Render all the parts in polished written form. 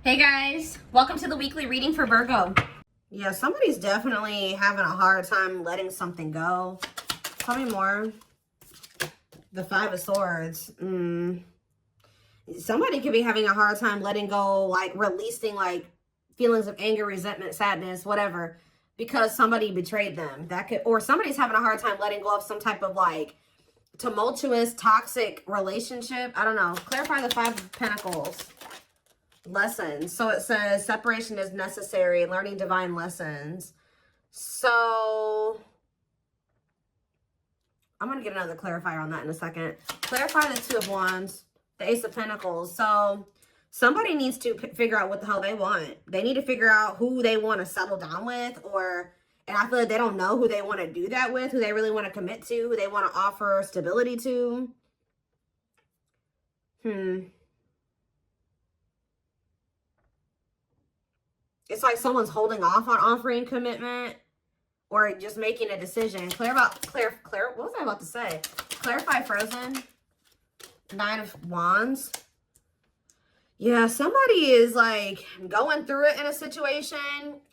Hey guys, welcome to the weekly reading for Virgo. Yeah, somebody's definitely having a hard time letting something go. Tell me more. The Five of Swords. Somebody could be having a hard time letting go, like releasing like feelings of anger, resentment, sadness, whatever, because somebody betrayed them. That could, or somebody's having a hard time letting go of some type of like tumultuous, toxic relationship. I don't know. Clarify the Five of Pentacles. Lessons. So it says separation is necessary, learning divine lessons. So I'm going to get another clarifier on that in a second. Clarify the Two of Wands, the Ace of Pentacles. So somebody needs to figure out what the hell they want. They need to figure out who they want to settle down with, and I feel like they don't know who they want to do that with, who they really want to commit to, who they want to offer stability to. It's like someone's holding off on offering commitment or just making a decision. What was I about to say? Clarify Frozen. Nine of Wands. Yeah, somebody is like going through it in a situation,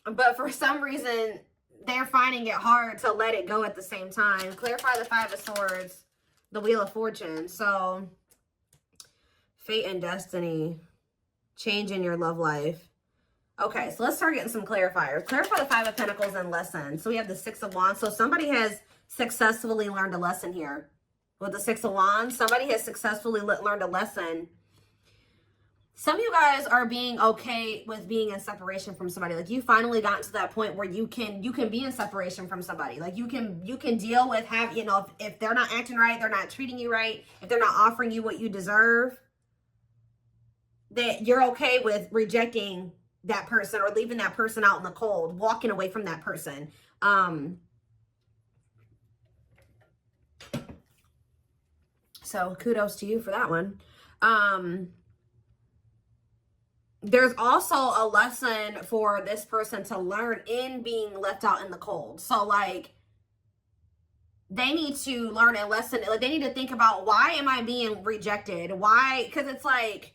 but for some reason they're finding it hard to let it go at the same time. Clarify the Five of Swords, the Wheel of Fortune. So fate and destiny, change in your love life. Okay, so let's start getting some clarifiers. Clarify the Five of Pentacles and lessons. So we have the Six of Wands. So somebody has successfully learned a lesson here. With the Six of Wands, somebody has successfully learned a lesson. Some of you guys are being okay with being in separation from somebody. Like you finally gotten to that point where you can be in separation from somebody. Like you can deal with if they're not acting right, they're not treating you right, if they're not offering you what you deserve, that you're okay with rejecting that person or leaving that person out in the cold, walking away from that person. So kudos to you for that one. There's also a lesson for this person to learn in being left out in the cold. So like they need to learn a lesson. Like they need to think about, why am I being rejected? Why? Because it's like,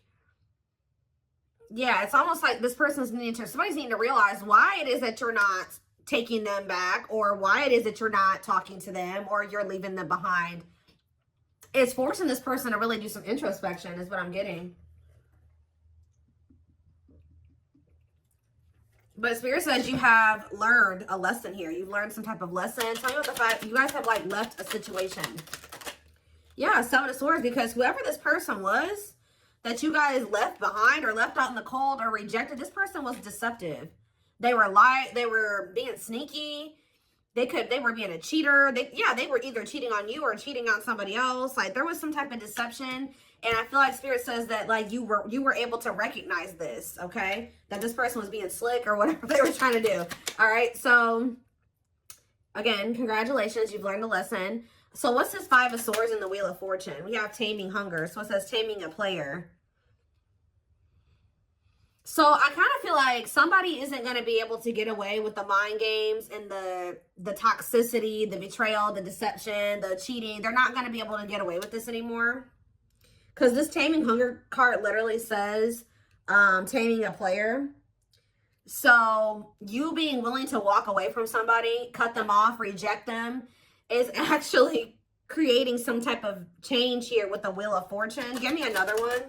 yeah, it's almost like this person's somebody's needing to realize why it is that you're not taking them back, or why it is that you're not talking to them, or you're leaving them behind. It's forcing this person to really do some introspection is what I'm getting. But Spirit says you have learned a lesson here. You've learned some type of lesson. Tell me what the fact you guys have like left a situation. Yeah, Seven of Swords, because whoever this person was that you guys left behind or left out in the cold or rejected, this person was deceptive. They were being sneaky. They were being a cheater. They were either cheating on you or cheating on somebody else. Like there was some type of deception. And I feel like Spirit says that like you were able to recognize this, okay? That this person was being slick or whatever they were trying to do. All right. So again, congratulations. You've learned a lesson. So what's this Five of Swords in the Wheel of Fortune? We have taming hunger. So it says taming a player. So I kind of feel like somebody isn't going to be able to get away with the mind games and the toxicity, the betrayal, the deception, the cheating. They're not going to be able to get away with this anymore. Because this taming hunger card literally says taming a player. So you being willing to walk away from somebody, cut them off, reject them, is actually creating some type of change here with the Wheel of Fortune. Give me another one.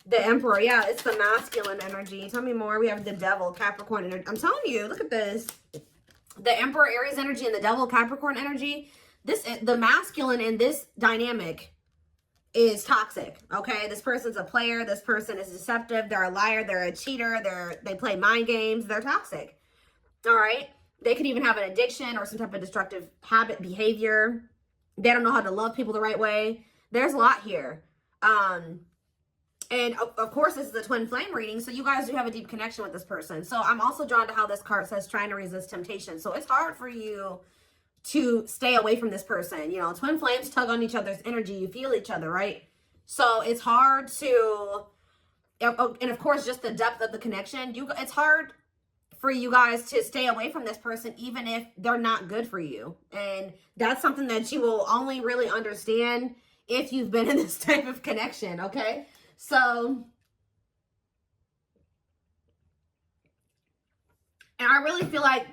The Emperor. Yeah, it's the masculine energy. Tell me more. We have the Devil, Capricorn energy. I'm telling you, look at this. The Emperor, Aries energy, and the Devil, Capricorn energy. The masculine in this dynamic is toxic, okay? This person's a player. This person is deceptive. They're a liar. They're a cheater. They play mind games. They're toxic, all right? They could even have an addiction or some type of destructive habit, behavior. They don't know how to love people the right way. There's a lot here. And of course, this is a twin flame reading, so you guys do have a deep connection with this person. So I'm also drawn to how this card says trying to resist temptation. So it's hard for you to stay away from this person. You know, twin flames tug on each other's energy. You feel each other, right? So it's hard to, and of course, just the depth of the connection. It's hard for you guys to stay away from this person, even if they're not good for you. And that's something that you will only really understand if you've been in this type of connection, okay? So I really feel like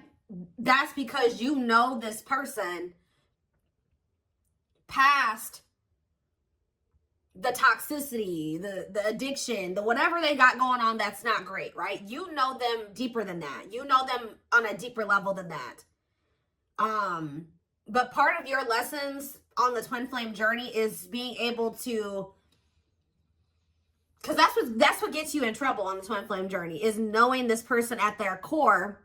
that's because you know this person past the toxicity, the addiction, the whatever they got going on that's not great, right? You know them deeper than that. You know them on a deeper level than that. But part of your lessons on the twin flame journey is being able to, because that's what gets you in trouble on the twin flame journey, is knowing this person at their core.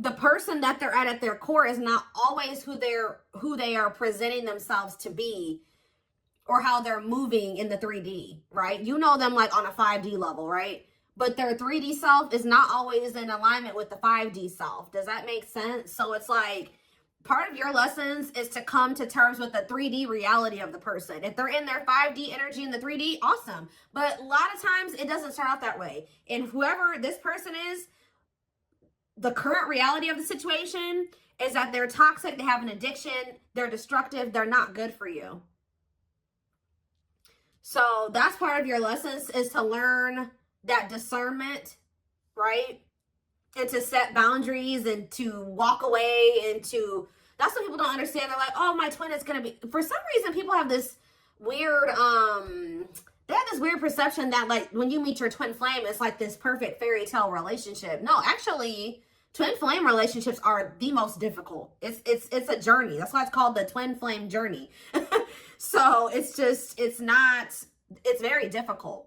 The person that they're at their core is not always who they are presenting themselves to be, or how they're moving in the 3D, right? You know them like on a 5D level, right? But their 3D self is not always in alignment with the 5D self. Does that make sense? So it's like, part of your lessons is to come to terms with the 3D reality of the person. If they're in their 5D energy in the 3D, awesome. But a lot of times it doesn't start out that way. And whoever this person is, the current reality of the situation is that they're toxic, they have an addiction, they're destructive, they're not good for you. So that's part of your lessons, is to learn that discernment, right? And to set boundaries and to walk away, and to, that's what people don't understand. They're like, oh, my twin is going to be, for some reason, people have this weird, they have this weird perception that like when you meet your twin flame, it's like this perfect fairy tale relationship. No, actually, twin flame relationships are the most difficult. It's a journey. That's why it's called the twin flame journey. So it's very difficult.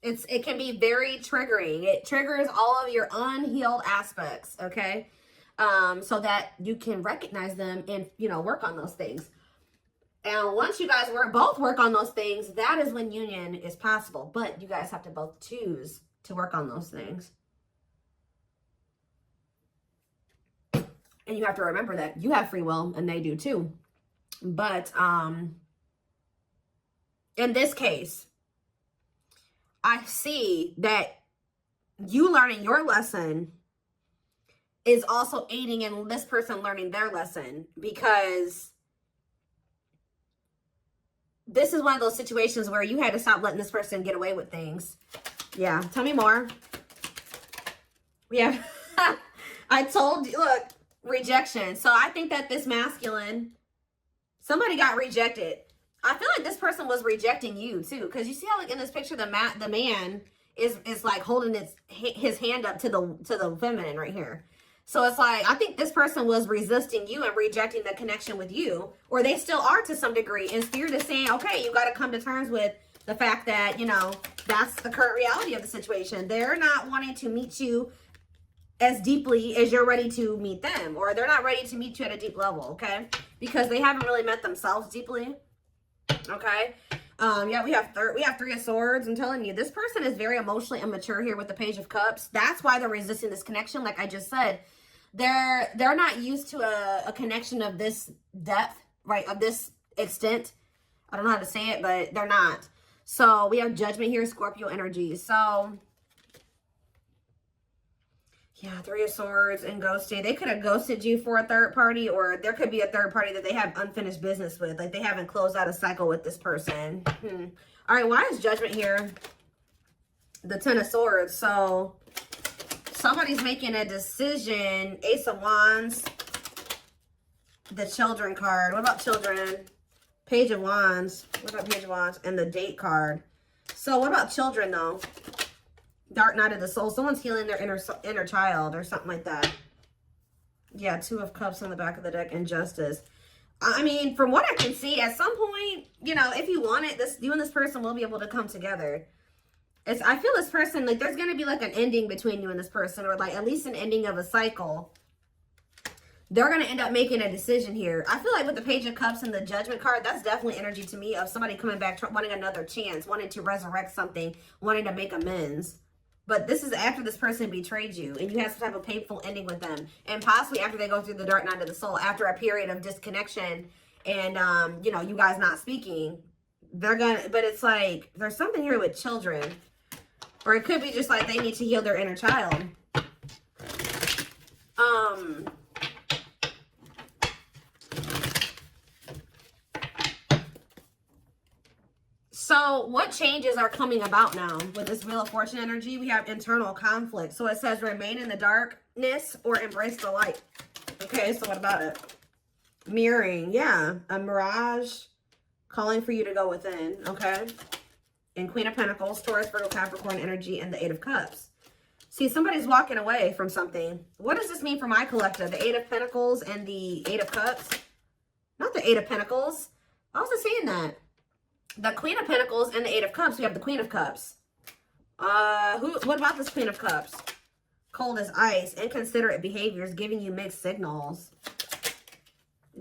It can be very triggering. It triggers all of your unhealed aspects, okay? So that you can recognize them and, work on those things. And once you guys both work on those things, that is when union is possible. But you guys have to both choose to work on those things. And you have to remember that you have free will and they do too. But in this case, I see that you learning your lesson is also aiding in this person learning their lesson, because this is one of those situations where you had to stop letting this person get away with things. Yeah, tell me more. Yeah, I told you, look, rejection. So I think that this masculine, somebody got rejected. I feel like this person was rejecting you too, because you see how like in this picture the man is like holding his hand up to the feminine right here. So it's like, I think this person was resisting you and rejecting the connection with you, or they still are to some degree. And Spirit is saying, okay, you got to come to terms with the fact that, that's the current reality of the situation. They're not wanting to meet you as deeply as you're ready to meet them, or they're not ready to meet you at a deep level, okay? Because they haven't really met themselves deeply, okay? Yeah, we have Three of Swords. I'm telling you, this person is very emotionally immature here with the Page of Cups. That's why they're resisting this connection. Like I just said, they're not used to a connection of this depth, right? Of this extent. I don't know how to say it, but they're not. So we have Judgment here, Scorpio energy. So yeah, Three of Swords and ghosting. They could have ghosted you for a third party, or there could be a third party that they have unfinished business with. Like they haven't closed out a cycle with this person. All right, why is Judgment here? The Ten of Swords. So somebody's making a decision. Ace of Wands. The Children card. What about children? Page of Wands. What about Page of Wands? And the Date card. So what about children though? Dark Night of the Soul. Someone's healing their inner child or something like that. Yeah, Two of Cups on the back of the deck and Justice. I mean, from what I can see, at some point, if you want it, you and this person will be able to come together. I feel this person, like, there's going to be, like, an ending between you and this person, or, like, at least an ending of a cycle. They're going to end up making a decision here. I feel like with the Page of Cups and the Judgment card, that's definitely energy to me of somebody coming back, wanting another chance, wanting to resurrect something, wanting to make amends. But this is after this person betrayed you and you had some type of painful ending with them. And possibly after they go through the Dark Night of the Soul, after a period of disconnection and, you guys not speaking. But it's like, there's something here with children. Or it could be just like they need to heal their inner child. So what changes are coming about now with this Wheel of Fortune energy? We have internal conflict. So it says remain in the darkness or embrace the light. Okay, so what about it? Mirroring, yeah. A mirage calling for you to go within, okay? And Queen of Pentacles, Taurus, Virgo, Capricorn energy, and the Eight of Cups. See, somebody's walking away from something. What does this mean for my collective? The Eight of Pentacles and the Eight of Cups? Not the Eight of Pentacles. I was just saying that. The Queen of Pentacles and the Eight of Cups. We have the Queen of Cups. What about this Queen of Cups? Cold as ice. Inconsiderate behaviors giving you mixed signals.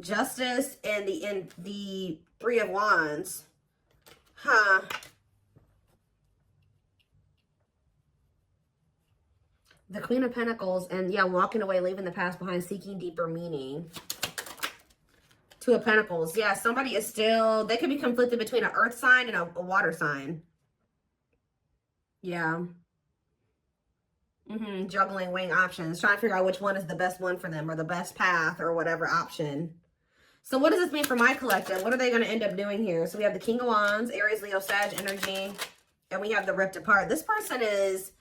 Justice and the Three of Wands. Huh. The Queen of Pentacles and, yeah, walking away, leaving the past behind, seeking deeper meaning. Two of Pentacles. Yeah, somebody is still, they could be conflicted between an earth sign and a water sign. Yeah. Juggling, weighing options. Trying to figure out which one is the best one for them or the best path or whatever option. So what does this mean for my collective? What are they going to end up doing here? So we have the King of Wands, Aries, Leo, Sag energy. And we have the Ripped Apart. This person is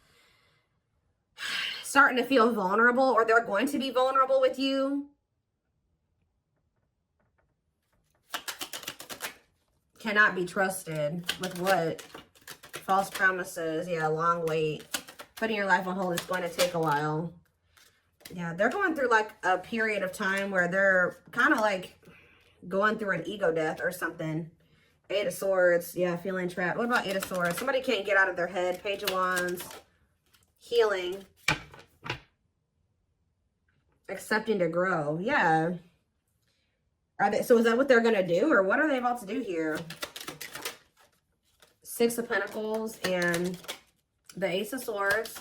starting to feel vulnerable, or they're going to be vulnerable with you. Cannot be trusted with what? False promises. Yeah, long wait. Putting your life on hold is going to take a while. Yeah, they're going through like a period of time where they're kind of like going through an ego death or something. Eight of Swords. Yeah, feeling trapped. What about Eight of Swords? Somebody can't get out of their head. Page of Wands. Healing. Accepting to grow. Yeah. Are they, so is that what they're going to do? Or what are they about to do here? Six of Pentacles and the Ace of Swords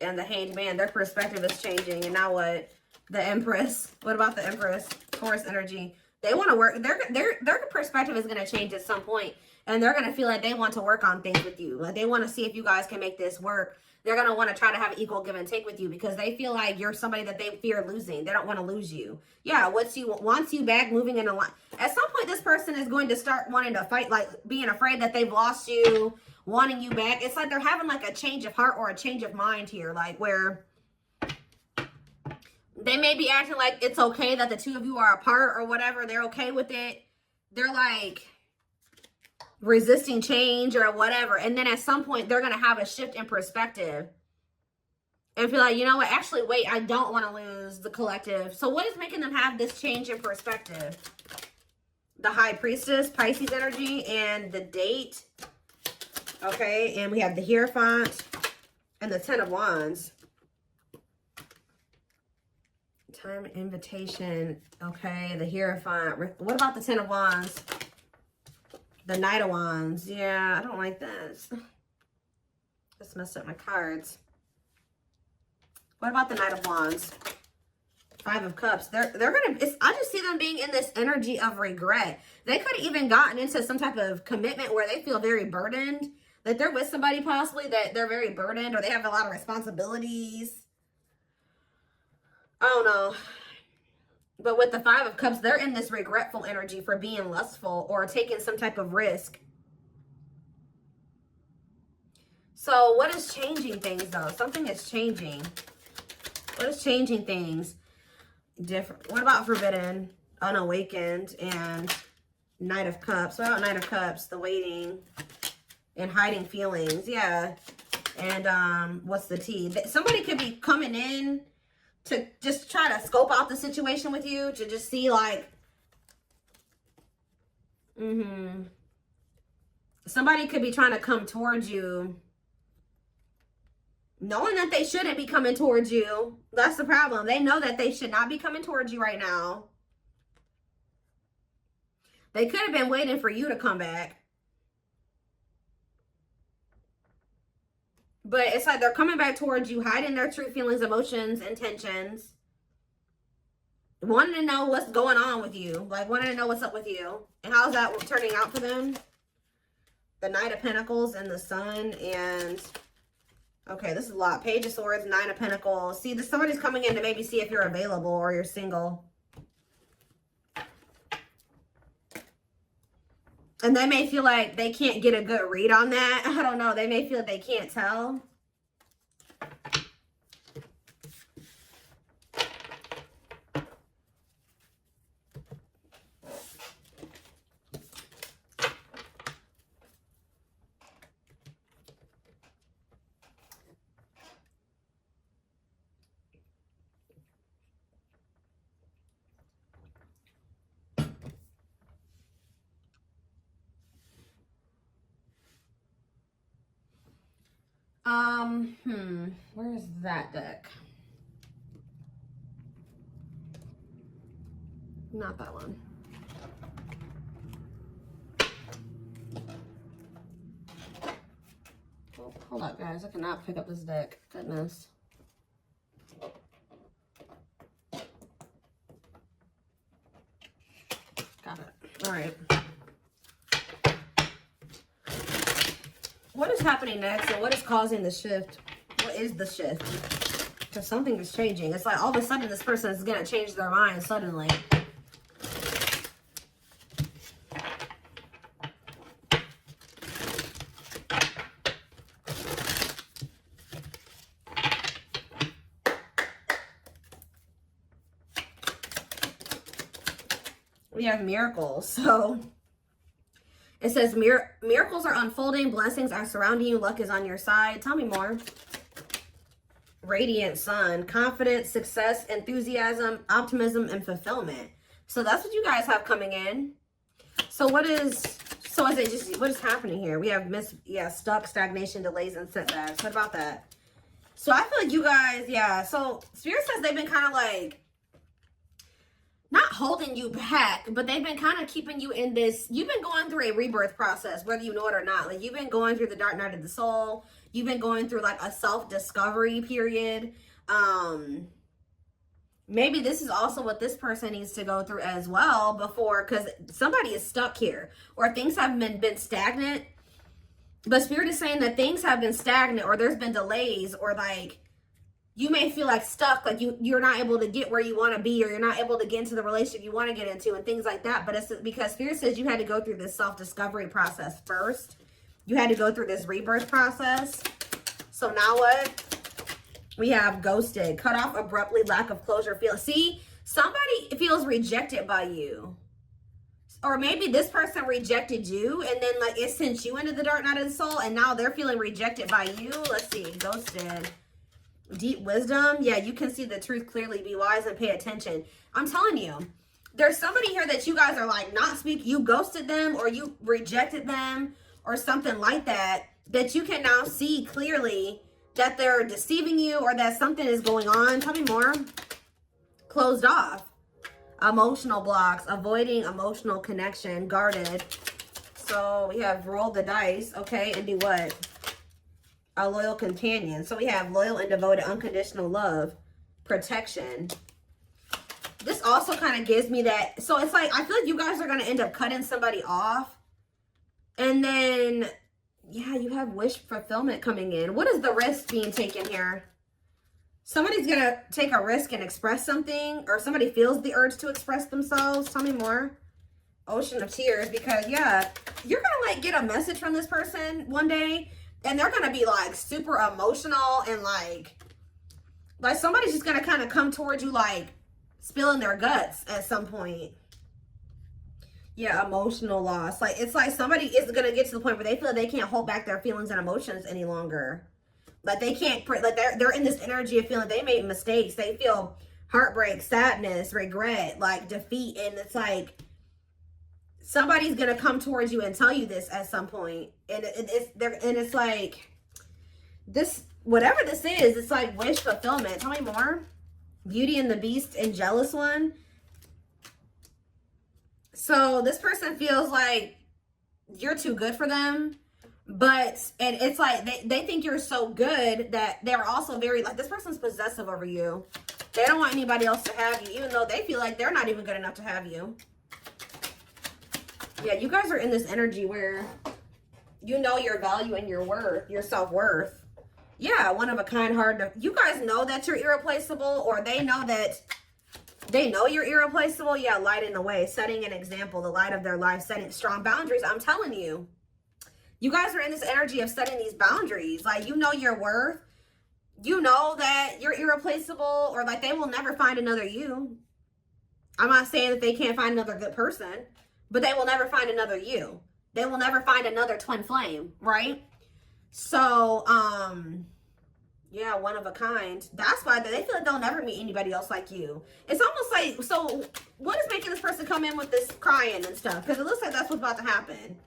and the Hanged Man. Their perspective is changing. And now what? The Empress. What about the Empress? Taurus energy. They want to work. Their perspective is going to change at some point. And they're going to feel like they want to work on things with you. Like they want to see if you guys can make this work. They're going to want to try to have equal give and take with you because they feel like you're somebody that they fear losing. They don't want to lose you. Yeah, wants you back, moving in a line. At some point, this person is going to start wanting to fight, like being afraid that they've lost you, wanting you back. It's like they're having like a change of heart or a change of mind here, like where they may be acting like it's okay that the two of you are apart or whatever. They're okay with it. They're like resisting change or whatever, and then at some point they're going to have a shift in perspective and feel like, you know what, actually wait, I don't want to lose the collective. So what is making them have this change in perspective? The High Priestess, Pisces energy, and the Date. Okay, and we have the Hierophant and the Ten of Wands. Time, invitation. Okay, the Hierophant. What about the Ten of Wands? The Knight of Wands. Yeah, I don't like this. Just messed up my cards. What about the Knight of Wands? Five of Cups. They're gonna. I just see them being in this energy of regret. They could have even gotten into some type of commitment where they feel very burdened. That they're with somebody possibly that they're very burdened, or they have a lot of responsibilities. I don't know. But with the Five of Cups, they're in this regretful energy for being lustful or taking some type of risk. So what is changing things, though? Something is changing. What is changing things? Different. What about Forbidden, Unawakened, and Knight of Cups? What about Knight of Cups? The waiting and hiding feelings. Yeah. And what's the T? Somebody could be coming in to just try to scope out the situation with you, to just see like, somebody could be trying to come towards you, knowing that they shouldn't be coming towards you. That's the problem. They know that they should not be coming towards you right now. They could have been waiting for you to come back. But it's like they're coming back towards you, hiding their true feelings, emotions, intentions. Wanting to know what's going on with you. Like, wanting to know what's up with you. And how's that turning out for them? The Knight of Pentacles and the Sun. And, okay, this is a lot. Page of Swords, Nine of Pentacles. See, somebody's coming in to maybe see if you're available or you're single. And they may feel like they can't get a good read on that. I don't know. They may feel like they can't tell. Where's that deck? Not that one. Oh, hold up, guys. I cannot pick up this deck. Goodness. Got it. All right. What is happening next and what is causing the shift? What is the shift? Because something is changing. It's like all of a sudden this person is going to change their mind suddenly. We have miracles. So it says miracles are unfolding, blessings are surrounding you, luck is on your side. Tell me more. Radiant sun, confidence, success, enthusiasm, optimism, and fulfillment. So that's what you guys have coming in. So what is it just, what is happening here? We have stuck, stagnation, delays, and setbacks. What about that? So I feel like you guys, so Spirit says they've been kind of like, not holding you back, but they've been kind of keeping you in this. You've been going through a rebirth process, whether you know it or not. Like, you've been going through the dark night of the soul. You've been going through like a self-discovery period. Maybe this is also what this person needs to go through as well before, because somebody is stuck here, or things have been stagnant. But Spirit is saying that things have been stagnant, or there's been delays, or like, you may feel like stuck, like you're not able to get where you want to be, or you're not able to get into the relationship you want to get into and things like that. But it's because Spirit says you had to go through this self-discovery process first. You had to go through this rebirth process. So now what? We have ghosted, cut off abruptly, lack of closure. See, somebody feels rejected by you. Or maybe this person rejected you and then like it sent you into the dark night of the soul and now they're feeling rejected by you. Let's see, ghosted. Deep wisdom. Yeah, you can see the truth clearly. Be wise and pay attention. I'm telling you, there's somebody here that you guys are like not speaking. You ghosted them or you rejected them or something like that, that you can now see clearly that they're deceiving you or that something is going on. Tell me more. Closed off. Emotional blocks. Avoiding emotional connection. Guarded. So we have rolled the dice. Okay, and do what? A loyal companion. So we have loyal and devoted, unconditional love, protection. This also kind of gives me that. So it's like, I feel like you guys are going to end up cutting somebody off. And then, yeah, you have wish fulfillment coming in. What is the risk being taken here? Somebody's going to take a risk and express something, or somebody feels the urge to express themselves. Tell me more. Ocean of tears, because yeah, you're going to like get a message from this person one day. And they're going to be like super emotional and like somebody's just going to kind of come towards you like spilling their guts at some point. Yeah, emotional loss. Like, it's like somebody is going to get to the point where they feel like they can't hold back their feelings and emotions any longer. Like they can't, like they're in this energy of feeling they made mistakes. They feel heartbreak, sadness, regret, like defeat. And it's like, somebody's going to come towards you and tell you this at some point. And it's like, this, whatever this is, it's like wish fulfillment. Tell me more. Beauty and the Beast and Jealous One. So this person feels like you're too good for them. And it's like, they think you're so good that they're also very, like, this person's possessive over you. They don't want anybody else to have you, even though they feel like they're not even good enough to have you. Yeah, you guys are in this energy where you know your value and your worth, your self-worth. Yeah, one of a kind, hard to... You guys know that you're irreplaceable, or they know that They know you're irreplaceable. Yeah, lighting the way, setting an example, the light of their life, setting strong boundaries. I'm telling you, you guys are in this energy of setting these boundaries. Like, you know your worth. You know that you're irreplaceable, or like they will never find another you. I'm not saying that they can't find another good person, but they will never find another you. They will never find another twin flame, right? So, yeah, one of a kind. That's why they feel like they'll never meet anybody else like you. It's almost like, so what is making this person come in with this crying and stuff? Because it looks like that's what's about to happen.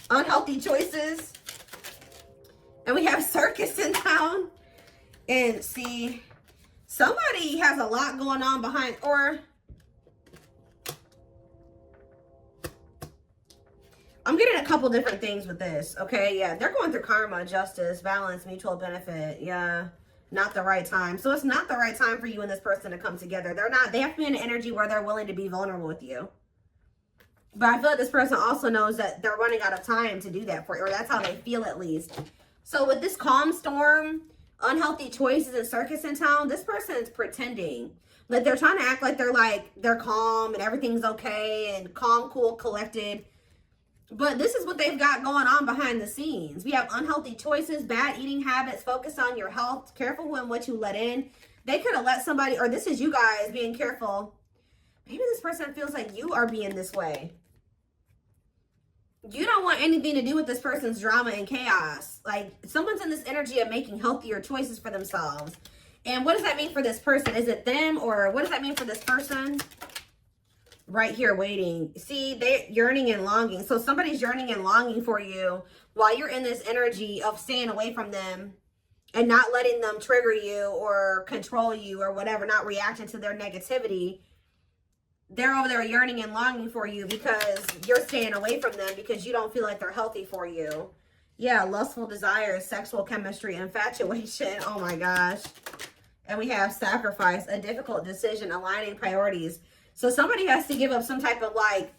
Unhealthy choices. And we have circus in town. And see, somebody has a lot going on behind, or I'm getting a couple different things with this. Okay, yeah, they're going through karma, justice, balance, mutual benefit. Yeah, not the right time. So it's not the right time for you and this person to come together. They have to be in an energy where they're willing to be vulnerable with you. But I feel like this person also knows that they're running out of time to do that for you, or that's how they feel at least. So with this calm storm, unhealthy choices, and circus in town, this person is pretending. Like, they're trying to act like they're calm and everything's okay and calm, cool, collected. But this is what they've got going on behind the scenes. We have unhealthy choices, bad eating habits, focus on your health, careful when what you let in. They could have let somebody, or this is you guys being careful. Maybe this person feels like you are being this way. You don't want anything to do with this person's drama and chaos. Like, someone's in this energy of making healthier choices for themselves. And what does that mean for this person? Is it them, or what does that mean for this person? Right here waiting. See, they're yearning and longing. So somebody's yearning and longing for you while you're in this energy of staying away from them and not letting them trigger you or control you or whatever, not reacting to their negativity. They're over there yearning and longing for you because you're staying away from them because you don't feel like they're healthy for you. Yeah, lustful desires, sexual chemistry, infatuation. Oh my gosh. And we have sacrifice, a difficult decision, aligning priorities. So somebody has to give up some type of like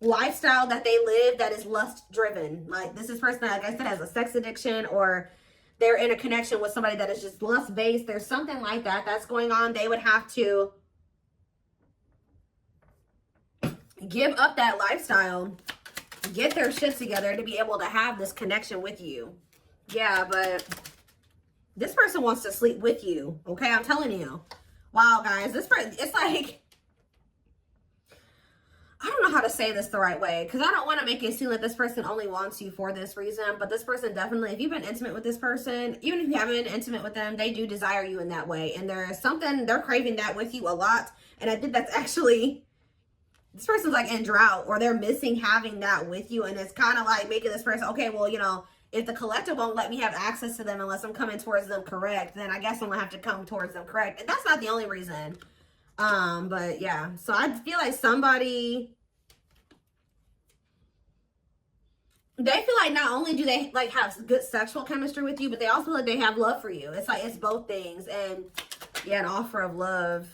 lifestyle that they live that is lust driven. Like, this is person that, like I said, has a sex addiction, or they're in a connection with somebody that is just lust based. There's something like that that's going on. They would have to give up that lifestyle, get their shit together to be able to have this connection with you. Yeah, but this person wants to sleep with you. Okay, I'm telling you. Wow, guys, this person, it's like, I don't know how to say this the right way, because I don't want to make it seem like this person only wants you for this reason, but this person definitely, if you've been intimate with this person, even if you haven't been intimate with them, they do desire you in that way. And there is something, they're craving that with you a lot. And I think that's actually, this person's like in drought, or they're missing having that with you. And it's kind of like making this person, okay, well, you know, if the collective won't let me have access to them unless I'm coming towards them correct, then I guess I'm gonna have to come towards them correct. And that's not the only reason. But yeah, so I feel like somebody, they feel like not only do they like have good sexual chemistry with you, but they also feel like they have love for you. It's like, it's both things. And yeah, an offer of love.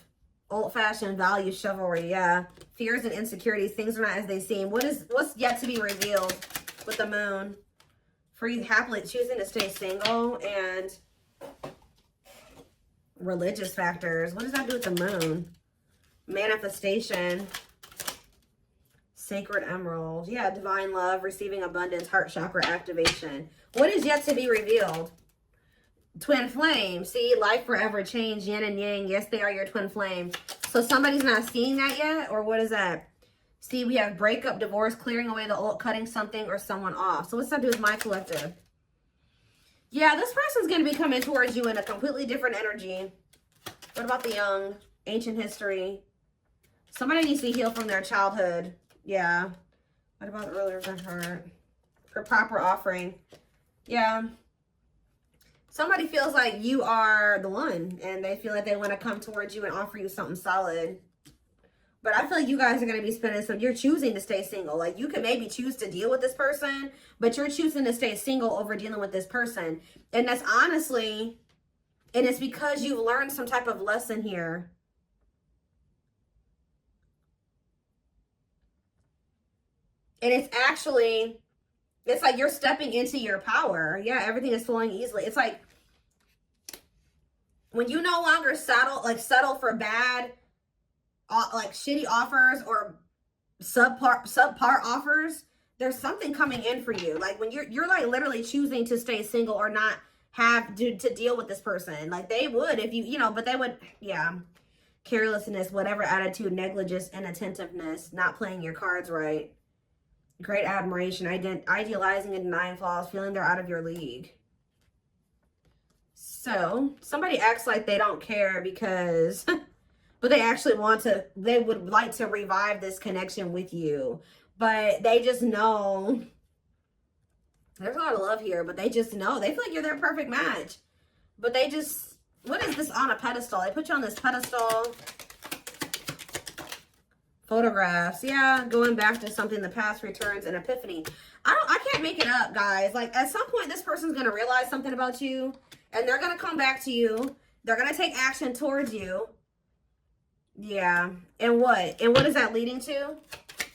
Old-fashioned values, chivalry, yeah. Fears and insecurities, things are not as they seem. What's yet to be revealed with the moon? Free, happily choosing to stay single, and religious factors. What does that do with the moon? Manifestation. Sacred emerald. Yeah, divine love, receiving abundance, heart chakra activation. What is yet to be revealed? Twin flame. See, life forever change, yin and yang. Yes, they are your twin flame. So somebody's not seeing that yet, or what is that? See, we have breakup, divorce, clearing away the old, cutting something or someone off. So what's that do with my collective? Yeah, this person's going to be coming towards you in a completely different energy. What about the young? Ancient history. Somebody needs to heal from their childhood. Yeah. What about earlier than hurt? For proper offering. Yeah. Somebody feels like you are the one, and they feel like they want to come towards you and offer you something solid. But I feel like you guys are going to be spending some, you're choosing to stay single. Like, you could maybe choose to deal with this person, but you're choosing to stay single over dealing with this person. And that's honestly, and it's because you've learned some type of lesson here. And it's actually, it's like you're stepping into your power. Yeah, everything is flowing easily. It's like when you no longer settle for bad like shitty offers or subpar offers, there's something coming in for you. Like when you're like literally choosing to stay single or not have to deal with this person. Like they would if you know, but they would, yeah. Carelessness, whatever attitude, negligence, inattentiveness, not playing your cards right. Great admiration, idealizing and denying flaws, feeling they're out of your league. So somebody acts like they don't care because, but they actually they would like to revive this connection with you. But they just know, there's a lot of love here, but they just know, they feel like you're their perfect match. But they just, what is this on a pedestal? They put you on this pedestal. Photographs, yeah, going back to something in the past, returns, and epiphany. I can't make it up, guys. Like, at some point, this person's going to realize something about you, and they're going to come back to you. They're going to take action towards you. Yeah. And what? And what is that leading to?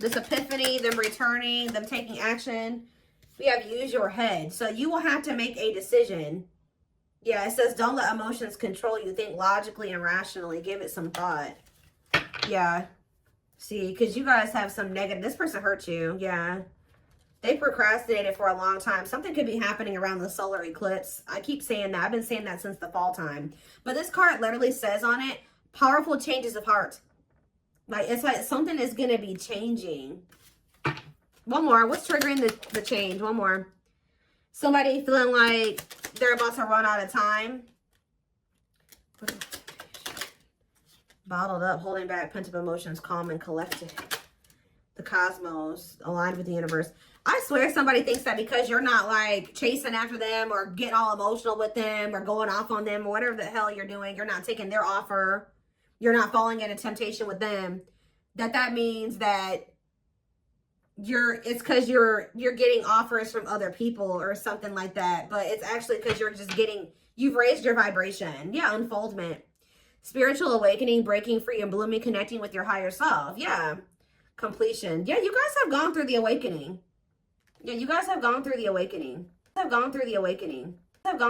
This epiphany, them returning, them taking action. We have use your head. So you will have to make a decision. Yeah, it says don't let emotions control you. Think logically and rationally. Give it some thought. Yeah. See, because you guys have some negative. This person hurt you. Yeah. They procrastinated for a long time. Something could be happening around the solar eclipse. I keep saying that. I've been saying that since the fall time. But this card literally says on it, powerful changes of heart. Like, it's like something is going to be changing. One more. What's triggering the change? One more. Somebody feeling like they're about to run out of time. Bottled up, holding back, pent-up emotions, calm and collected. The cosmos, aligned with the universe. I swear somebody thinks that because you're not like chasing after them or getting all emotional with them or going off on them or whatever the hell you're doing, you're not taking their offer, you're not falling into temptation with them, that means that it's because you're getting offers from other people or something like that. But it's actually because you've raised your vibration. Yeah, unfoldment. Spiritual awakening, breaking free and blooming, connecting with your higher self. Yeah. Completion. Yeah, you guys have gone through the awakening. Yeah, you guys have gone through the awakening. Have gone through the awakening. Have gone